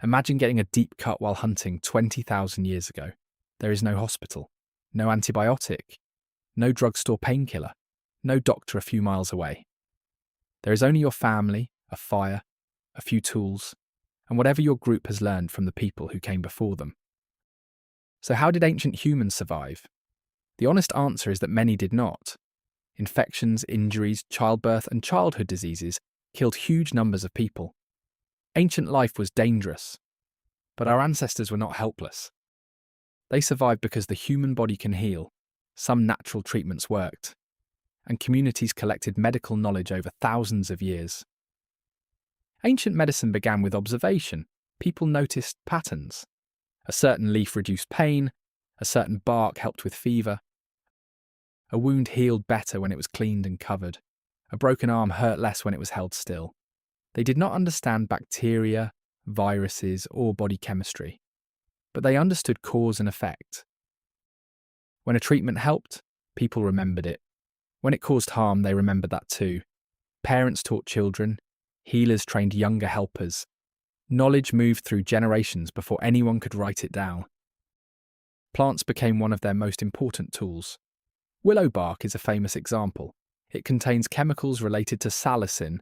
Imagine getting a deep cut while hunting 20,000 years ago. There is no hospital, no antibiotic, no drugstore painkiller, no doctor a few miles away. There is only your family, a fire, a few tools, and whatever your group has learned from the people who came before them. So how did ancient humans survive? The honest answer is that many did not. Infections, injuries, childbirth, and childhood diseases killed huge numbers of people. Ancient life was dangerous, but our ancestors were not helpless. They survived because the human body can heal, some natural treatments worked, and communities collected medical knowledge over thousands of years. Ancient medicine began with observation. People noticed patterns. A certain leaf reduced pain, a certain bark helped with fever. A wound healed better when it was cleaned and covered. A broken arm hurt less when it was held still. They did not understand bacteria, viruses, or body chemistry, but they understood cause and effect. When a treatment helped, people remembered it. When it caused harm, they remembered that too. Parents taught children, healers trained younger helpers. Knowledge moved through generations before anyone could write it down. Plants became one of their most important tools. Willow bark is a famous example. It contains chemicals related to salicin,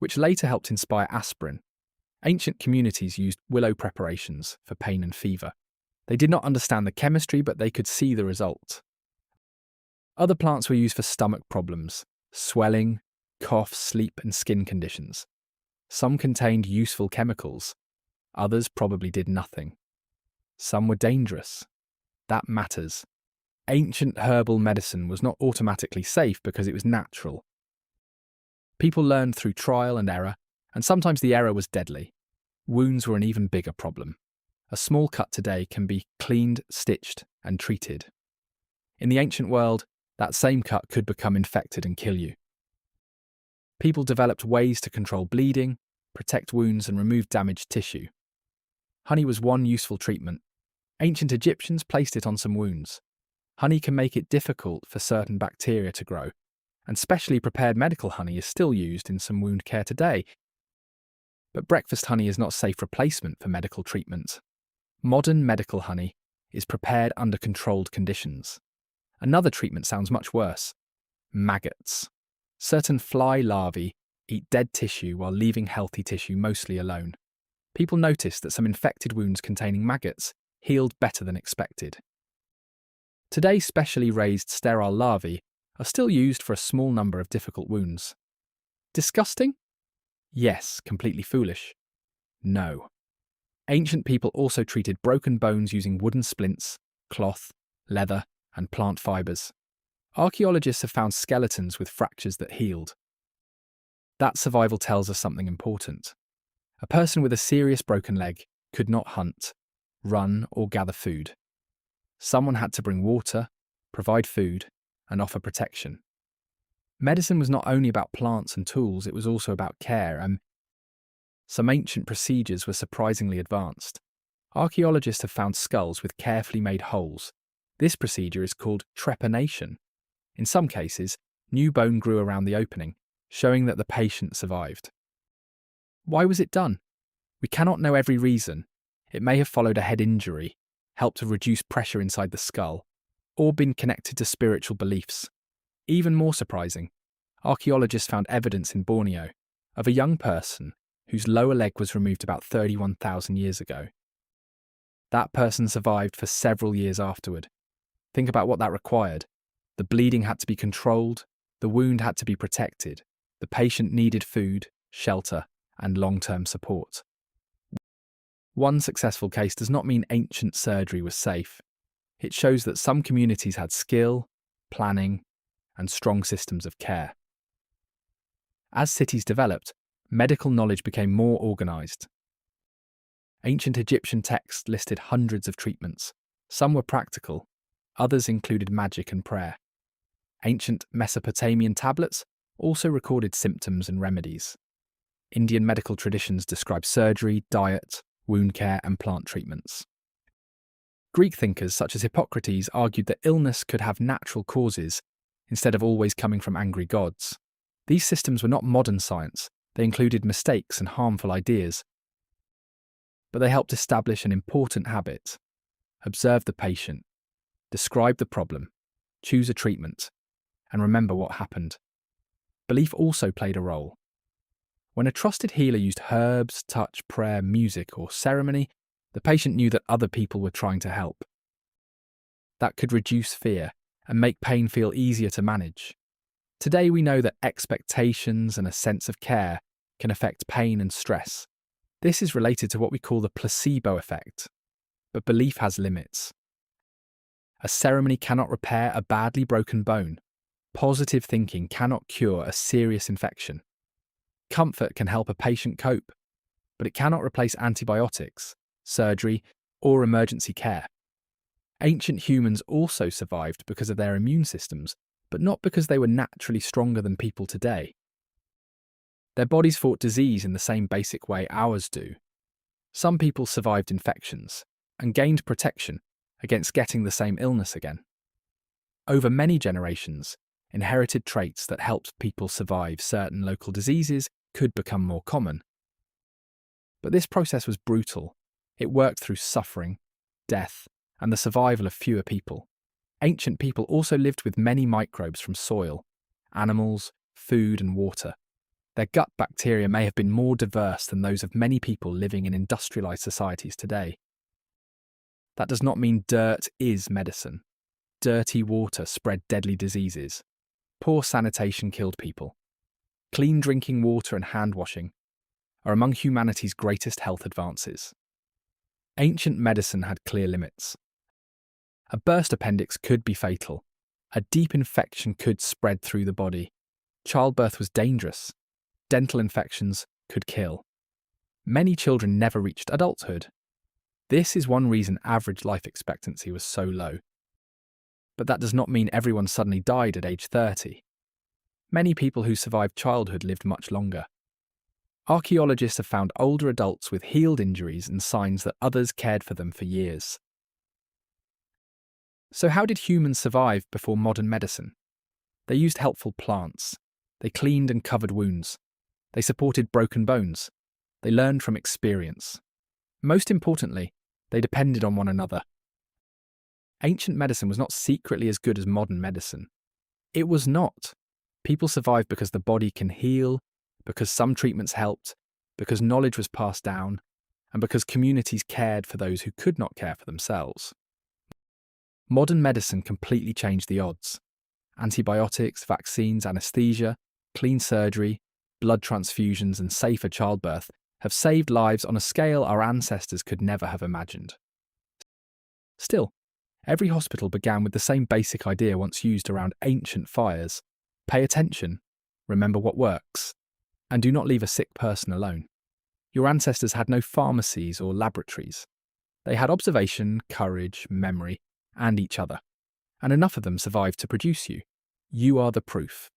which later helped inspire aspirin. Ancient communities used willow preparations for pain and fever. They did not understand the chemistry, but they could see the result. Other plants were used for stomach problems, swelling, cough, sleep, and skin conditions. Some contained useful chemicals. Others probably did nothing. Some were dangerous. That matters. Ancient herbal medicine was not automatically safe because it was natural. People learned through trial and error, and sometimes the error was deadly. Wounds were an even bigger problem. A small cut today can be cleaned, stitched, and treated. In the ancient world, that same cut could become infected and kill you. People developed ways to control bleeding, protect wounds, and remove damaged tissue. Honey was one useful treatment. Ancient Egyptians placed it on some wounds. Honey can make it difficult for certain bacteria to grow, and specially prepared medical honey is still used in some wound care today. But breakfast honey is not a safe replacement for medical treatment. Modern medical honey is prepared under controlled conditions. Another treatment sounds much worse. Maggots. Certain fly larvae eat dead tissue while leaving healthy tissue mostly alone. People noticed that some infected wounds containing maggots healed better than expected. Today, specially raised sterile larvae are still used for a small number of difficult wounds. Disgusting? Yes. Completely foolish? No. Ancient people also treated broken bones using wooden splints, cloth, leather, and plant fibres. Archaeologists have found skeletons with fractures that healed. That survival tells us something important. A person with a serious broken leg could not hunt, run, or gather food. Someone had to bring water, provide food, and offer protection. Medicine was not only about plants and tools, it was also about care, and some ancient procedures were surprisingly advanced. Archaeologists have found skulls with carefully made holes. This procedure is called trepanation. In some cases, new bone grew around the opening, showing that the patient survived. Why was it done? We cannot know every reason. It may have followed a head injury, helped to reduce pressure inside the skull, or been connected to spiritual beliefs. Even more surprising, archaeologists found evidence in Borneo of a young person whose lower leg was removed about 31,000 years ago. That person survived for several years afterward. Think about what that required. The bleeding had to be controlled, the wound had to be protected, the patient needed food, shelter, and long-term support. One successful case does not mean ancient surgery was safe. It shows that some communities had skill, planning, and strong systems of care. As cities developed, medical knowledge became more organised. Ancient Egyptian texts listed hundreds of treatments. Some were practical, others included magic and prayer. Ancient Mesopotamian tablets also recorded symptoms and remedies. Indian medical traditions describe surgery, diet, wound care, and plant treatments. Greek thinkers such as Hippocrates argued that illness could have natural causes instead of always coming from angry gods. These systems were not modern science, they included mistakes and harmful ideas. but they helped establish an important habit: observe the patient, describe the problem, choose a treatment, and remember what happened. Belief also played a role. When a trusted healer used herbs, touch, prayer, music, or ceremony, the patient knew that other people were trying to help. That could reduce fear and make pain feel easier to manage. Today we know that expectations and a sense of care can affect pain and stress. This is related to what we call the placebo effect. But belief has limits. A ceremony cannot repair a badly broken bone. Positive thinking cannot cure a serious infection. Comfort can help a patient cope, but it cannot replace antibiotics, surgery, or emergency care. Ancient humans also survived because of their immune systems, but not because they were naturally stronger than people today. Their bodies fought disease in the same basic way ours do. Some people survived infections and gained protection against getting the same illness again. Over many generations, inherited traits that helped people survive certain local diseases could become more common. But this process was brutal. It worked through suffering, death, and the survival of fewer people. Ancient people also lived with many microbes from soil, animals, food, and water. Their gut bacteria may have been more diverse than those of many people living in industrialized societies today. That does not mean dirt is medicine. Dirty water spread deadly diseases. Poor sanitation killed people. Clean drinking water and hand washing are among humanity's greatest health advances. Ancient medicine had clear limits. A burst appendix could be fatal. A deep infection could spread through the body. Childbirth was dangerous. Dental infections could kill. Many children never reached adulthood. This is one reason average life expectancy was so low. But that does not mean everyone suddenly died at age 30. Many people who survived childhood lived much longer. Archaeologists have found older adults with healed injuries and signs that others cared for them for years. So how did humans survive before modern medicine? They used helpful plants. They cleaned and covered wounds. They supported broken bones. They learned from experience. Most importantly, they depended on one another. Ancient medicine was not secretly as good as modern medicine. It was not. People survived because the body can heal, because some treatments helped, because knowledge was passed down, and because communities cared for those who could not care for themselves. Modern medicine completely changed the odds. Antibiotics, vaccines, anesthesia, clean surgery, blood transfusions, and safer childbirth have saved lives on a scale our ancestors could never have imagined. Still, every hospital began with the same basic idea once used around ancient fires: pay attention, remember what works, and do not leave a sick person alone. Your ancestors had no pharmacies or laboratories. They had observation, courage, memory, and each other, and enough of them survived to produce you. You are the proof.